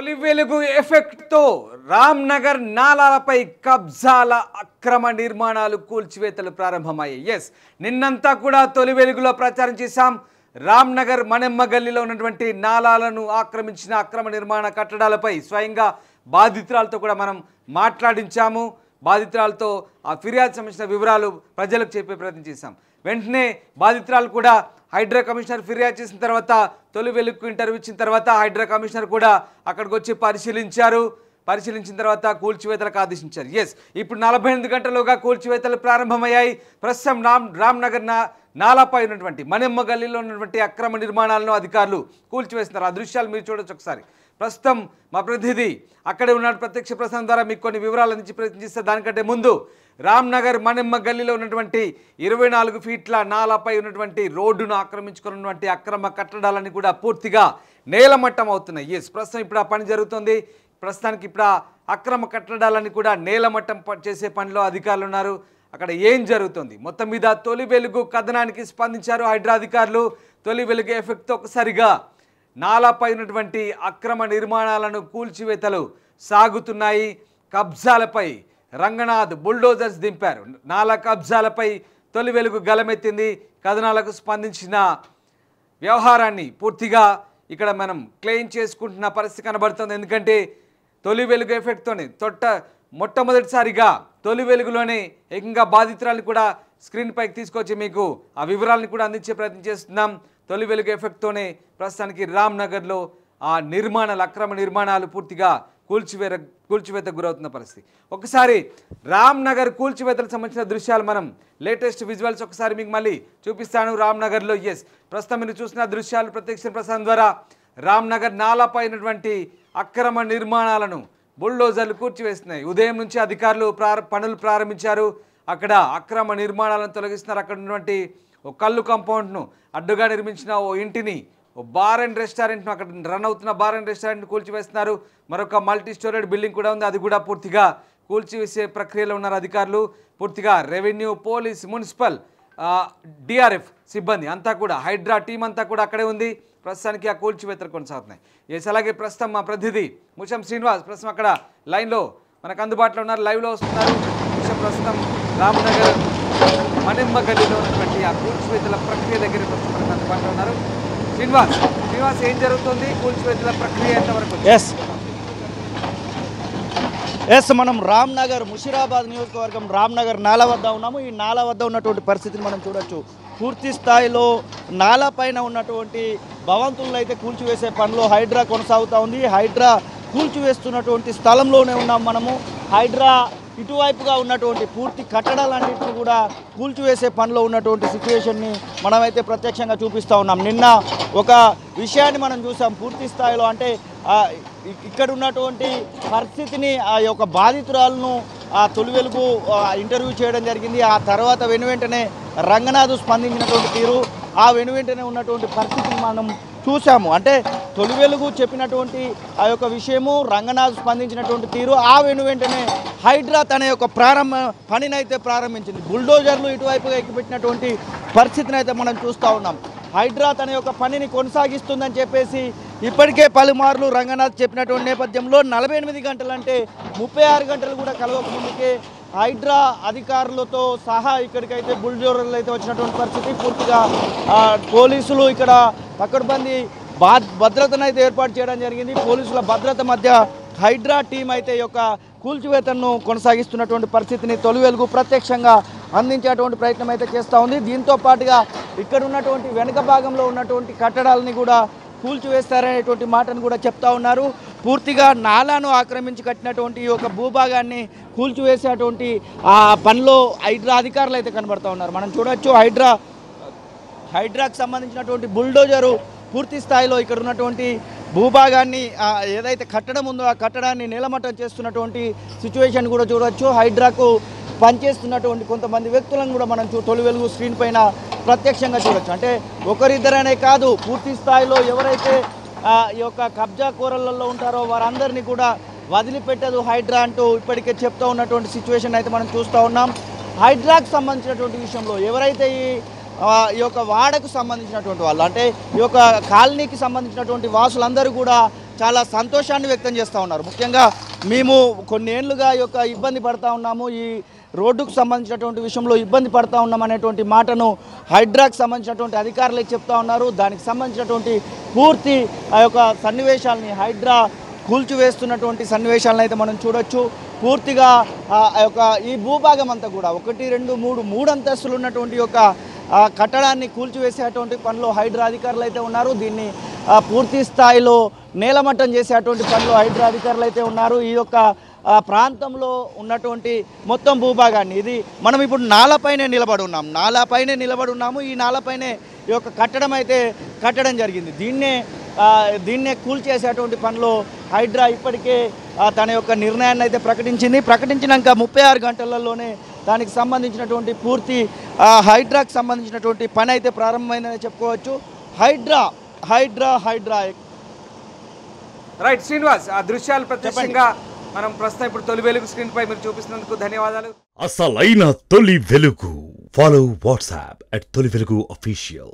తొలి వెలుగు ఎఫెక్ట్ తో రామ్నగర్ నాలాలపై కబ్జాల అక్రమ నిర్మాణాలు కూల్చివేతలు ప్రారంభమయ్యాయి. నిన్నంతా కూడా తొలి వెలుగులో ప్రచారం చేశాం. రామ్నగర్ మణెమ్మ గల్లీలో ఉన్నటువంటి నాలాలను ఆక్రమించిన అక్రమ నిర్మాణ కట్టడాలపై స్వయంగా బాధితురాలతో కూడా మనం మాట్లాడించాము. బాధితురాలతో ఆ ఫిర్యాదు సంబంధించిన వివరాలు ప్రజలకు చెప్పే ప్రయత్నం చేశాం. వెంటనే బాధితురాలు కూడా హైడ్రా కమిషనర్ ఫిర్యాదు చేసిన తర్వాత తొలి వెలుగుకు ఇంటర్వ్యూ ఇచ్చిన తర్వాత హైడ్రా కమిషనర్ కూడా అక్కడికి వచ్చి పరిశీలించిన తర్వాత కూల్చివేతలకు ఆదేశించారు. ఇప్పుడు 48 గంటలుగా కూల్చివేతలు ప్రారంభమయ్యాయి. ప్రస్తుతం రామ్నగర్ నాలాపై ఉన్నటువంటి మణెమ్మ గల్లీలో ఉన్నటువంటి అక్రమ నిర్మాణాలను అధికారులు కూల్చివేస్తున్నారు. ఆ దృశ్యాలు మీరు చూడొచ్చు ఒకసారి. ప్రస్తుతం మా ప్రతినిధి అక్కడే ఉన్న ప్రత్యక్ష ప్రసారం ద్వారా మీకు కొన్ని వివరాలు అందించి ప్రయత్నం చేస్తారు. దానికంటే ముందు రామ్నగర్ మణెమ్మ గల్లీలో ఉన్నటువంటి 24 ఫీట్ల నాలాపై ఉన్నటువంటి రోడ్డును ఆక్రమించుకున్నటువంటి అక్రమ కట్టడాలన్నీ కూడా పూర్తిగా నేలమట్టం అవుతున్నాయి. ప్రస్తుతం ఇప్పుడు ఆ పని జరుగుతుంది. ప్రస్తుతానికి ఇప్పుడు ఆ అక్రమ కట్టడాలన్నీ కూడా నేలమట్టం చేసే పనిలో అధికారులు ఉన్నారు. అక్కడ ఏం జరుగుతుంది మొత్తం మీద తొలి వెలుగు కథనానికి స్పందించారు హైడ్రా అధికారులు. తొలి వెలుగు ఎఫెక్ట్తో ఒకసారిగా నాలాపై ఉన్నటువంటి అక్రమ నిర్మాణాలను కూల్చివేతలు సాగుతున్నాయి. కబ్జాలపై రంగనాథ్ బుల్డోజర్స్ దింపారు. నాలా కబ్జాలపై తొలి వెలుగు గలమెత్తింది. కథనాలకు స్పందించిన వ్యవహారాన్ని పూర్తిగా ఇక్కడ మనం క్లెయిమ్ చేసుకుంటున్న పరిస్థితి కనబడుతుంది. ఎందుకంటే తొలి వెలుగు ఎఫెక్ట్తోనే మొట్టమొదటిసారిగా తొలి వెలుగులోనే ఏకంగా బాధితురాలు కూడా స్క్రీన్ పైకి తీసుకొచ్చి మీకు ఆ వివరాలను కూడా అందించే ప్రయత్నం చేస్తున్నాం. తొలి వెలుగు ఎఫెక్ట్తోనే ప్రస్తుతానికి రామ్నగర్లో ఆ అక్రమ నిర్మాణాలు పూర్తిగా కూల్చివేతకు గురవుతున్న పరిస్థితి. ఒకసారి రామ్నగర్ కూల్చివేతలకు సంబంధించిన దృశ్యాలు మనం లేటెస్ట్ విజువల్స్ ఒకసారి మీకు మళ్ళీ చూపిస్తాను. రామ్నగర్లో ప్రస్తుతం మీరు చూసిన దృశ్యాలు ప్రత్యక్ష ప్రసారం ద్వారా రామ్నగర్ నాలాపై ఉన్నటువంటి అక్రమ నిర్మాణాలను బుల్డోజర్లు కూల్చివేస్తున్నాయి. ఉదయం నుంచి అధికారులు పనులు ప్రారంభించారు. అక్కడ అక్రమ నిర్మాణాలను తొలగిస్తున్నారు. అక్కడ ఉన్నటువంటి ఓ కళ్ళు కాంపౌండ్ను అడ్డుగా నిర్మించిన ఓ ఇంటిని, ఓ బార్ అండ్ రెస్టారెంట్ను, అక్కడ రన్ అవుతున్న బార్ అండ్ రెస్టారెంట్ను కూల్చివేస్తున్నారు. మరొక మల్టీ స్టోరేడ్ బిల్డింగ్ కూడా ఉంది, అది కూడా పూర్తిగా కూల్చివేసే ప్రక్రియలో ఉన్నారు అధికారులు. పూర్తిగా రెవెన్యూ, పోలీస్, మున్సిపల్, డిఆర్ఎఫ్ సిబ్బంది అంతా కూడా, హైడ్రా టీం అంతా కూడా అక్కడే ఉంది. ప్రస్తుతానికి ఆ కూల్చివేతలు కొనసాగుతున్నాయి. అలాగే ప్రస్తుతం మా ప్రతినిధి ముషం శ్రీనివాస్ ప్రస్తుతం అక్కడ లైన్లో మనకు అందుబాటులో ఉన్నారు, లైవ్లో వస్తున్నారు. ప్రస్తుతం రామ్నగర్ మణెమ్మ గల్లీలో ఉన్నటువంటి ఆ కూల్చివేతల ప్రక్రియ దగ్గర ప్రస్తుతం మనకు అందుబాటులో ఉన్నారు. శ్రీనివాస్ ఏం జరుగుతుంది? కూల్చివేతల ప్రక్రియ ఎంతవరకు? మనం రామ్నగర్ ముషీరాబాద్ నియోజకవర్గం రామ్నగర్ నాలా వద్ద ఉన్నాము. ఈ నాలా వద్ద ఉన్నటువంటి పరిస్థితిని మనం చూడొచ్చు. పూర్తి స్థాయిలో నాలా పైన ఉన్నటువంటి భవంతులను అయితే కూల్చివేసే పనిలో హైడ్రా కొనసాగుతూ ఉంది. హైడ్రా కూల్చివేస్తున్నటువంటి స్థలంలోనే ఉన్నాం మనము. హైడ్రా ఇటువైపుగా ఉన్నటువంటి పూర్తి కట్టడాలన్నింటినీ కూడా కూల్చివేసే పనిలో ఉన్నటువంటి సిచ్యువేషన్ని మనమైతే ప్రత్యక్షంగా చూపిస్తూ ఉన్నాం. నిన్న ఒక విషయాన్ని మనం చూసాం పూర్తి స్థాయిలో. అంటే ఇక్కడ ఉన్నటువంటి పరిస్థితిని ఆ యొక్క బాధితురాలను ఆ తొలి వెలుగు ఇంటర్వ్యూ చేయడం జరిగింది. ఆ తర్వాత వెనువెంటనే రంగనాథ్ స్పందించినటువంటి తీరు, ఆ వెనువెంటనే ఉన్నటువంటి పరిస్థితిని మనం చూసాము. అంటే తొలి వెలుగు చెప్పినటువంటి ఆ యొక్క విషయము, రంగనాథ్ స్పందించినటువంటి తీరు, ఆ వెనువెంటనే హైడ్రా తన యొక్క పనినైతే ప్రారంభించింది. బుల్డోజర్లు ఇటువైపుగా ఎక్కిపెట్టినటువంటి పరిస్థితిని అయితే మనం చూస్తూ ఉన్నాం. హైడ్రా తన యొక్క పనిని కొనసాగిస్తుందని చెప్పేసి ఇప్పటికే పలుమార్లు రంగనాథ్ చెప్పినటువంటి నేపథ్యంలో 48 గంటలు అంటే 36 గంటలు కూడా కలవక ముందుకే హైడ్రా అధికారులతో సహా ఇక్కడికైతే బుల్డోజర్లు అయితే వచ్చినటువంటి పరిస్థితి. పూర్తిగా పోలీసులు ఇక్కడ పకడ్బందీ భద్రతను అయితే ఏర్పాటు చేయడం జరిగింది. పోలీసుల భద్రత మధ్య హైడ్రా టీం అయితే ఈ యొక్క కూల్చివేతను కొనసాగిస్తున్నటువంటి పరిస్థితిని తొలి వెలుగు ప్రత్యక్షంగా అందించేటువంటి ప్రయత్నం అయితే చేస్తూ ఉంది. దీంతో పాటుగా ఇక్కడ ఉన్నటువంటి వెనుక భాగంలో ఉన్నటువంటి కట్టడాలని కూడా కూల్చివేస్తారనేటువంటి మాటను కూడా చెప్తా ఉన్నారు. పూర్తిగా నాలాను ఆక్రమించి కట్టినటువంటి ఈ యొక్క భూభాగాన్ని కూల్చివేసేటువంటి ఆ పనిలో హైడ్రా అధికారులు అయితే కనబడుతూ ఉన్నారు. మనం చూడవచ్చు హైడ్రాకు సంబంధించినటువంటి బుల్డోజరు పూర్తి స్థాయిలో ఇక్కడ ఉన్నటువంటి భూభాగాన్ని ఏదైతే కట్టడం ఉందో ఆ కట్టడాన్ని నేలమట్టం చేస్తున్నటువంటి సిచ్యువేషన్ కూడా చూడవచ్చు. హైడ్రాకు పనిచేస్తున్నటువంటి కొంతమంది వ్యక్తులను కూడా మనం తొలి వెలుగు స్క్రీన్ పైన ప్రత్యక్షంగా చూడొచ్చు. అంటే ఒకరిద్దరనే కాదు, పూర్తి స్థాయిలో ఎవరైతే ఈ యొక్క కబ్జా కూరలలో ఉంటారో వారందరినీ కూడా వదిలిపెట్టదు హైడ్రా అంటూ ఇప్పటికే చెప్తూ ఉన్నటువంటి సిచ్యువేషన్ అయితే మనం చూస్తూ ఉన్నాం. హైడ్రాకు సంబంధించినటువంటి విషయంలో ఎవరైతే ఈ యొక్క వాడకు సంబంధించినటువంటి వాళ్ళు, అంటే ఈ యొక్క కాలనీకి సంబంధించినటువంటి వాసులందరూ కూడా చాలా సంతోషాన్ని వ్యక్తం చేస్తూ ఉన్నారు. ముఖ్యంగా మేము కొన్ని ఏళ్ళుగా ఈ యొక్క ఇబ్బంది పడతా ఉన్నాము, ఈ రోడ్డుకు సంబంధించినటువంటి విషయంలో ఇబ్బంది పడతా ఉన్నాం అనేటువంటి మాటను హైడ్రాకు సంబంధించినటువంటి అధికారులకు చెప్తా ఉన్నారు. దానికి సంబంధించినటువంటి పూర్తి ఆ యొక్క సన్నివేశాలని హైడ్రా కూల్చివేస్తున్నటువంటి సన్నివేశాలను అయితే మనం చూడొచ్చు. పూర్తిగా ఆ యొక్క ఈ భూభాగం అంతా కూడా 1, 2, 3 అంతస్తులు ఉన్నటువంటి యొక్క కట్టడాన్ని కూల్చివేసేటువంటి పనిలో హైడ్రా అధికారులు అయితే ఉన్నారు. దీన్ని పూర్తి స్థాయిలో నేలమట్టం చేసేటువంటి పనిలో హైడ్రా అధికారులు అయితే ఉన్నారు. ఈ యొక్క ప్రాంతంలో ఉన్నటువంటి మొత్తం భూభాగాన్ని ఇది మనం ఇప్పుడు నాలపైనే నిలబడి ఉన్నాము. ఈ నాలపైనే ఈ యొక్క కట్టడం అయితే కట్టడం జరిగింది. దీన్నే కూల్చేసేటువంటి పనిలో హైడ్రా ఇప్పటికే తన యొక్క నిర్ణయాన్ని అయితే ప్రకటించినాక 36 గంటలలోనే దానికి సంబంధించినటువంటి పూర్తి హైడ్రాకు సంబంధించినటువంటి పని అయితే ప్రారంభమైందని చెప్పుకోవచ్చు. హైడ్రా రైట్ శ్రీనివాస్, ఆ దృశ్యాలు ప్రత్యక్షంగా మనం ప్రస్తుతం ఇప్పుడు తొలి వెలుగు స్క్రీన్ పై మీరు చూపిస్తున్నందుకు ధన్యవాదాలు. అసలైన తొలి వెలుగు. ఫాలో వాట్సాప్ @తొలి వెలుగు official.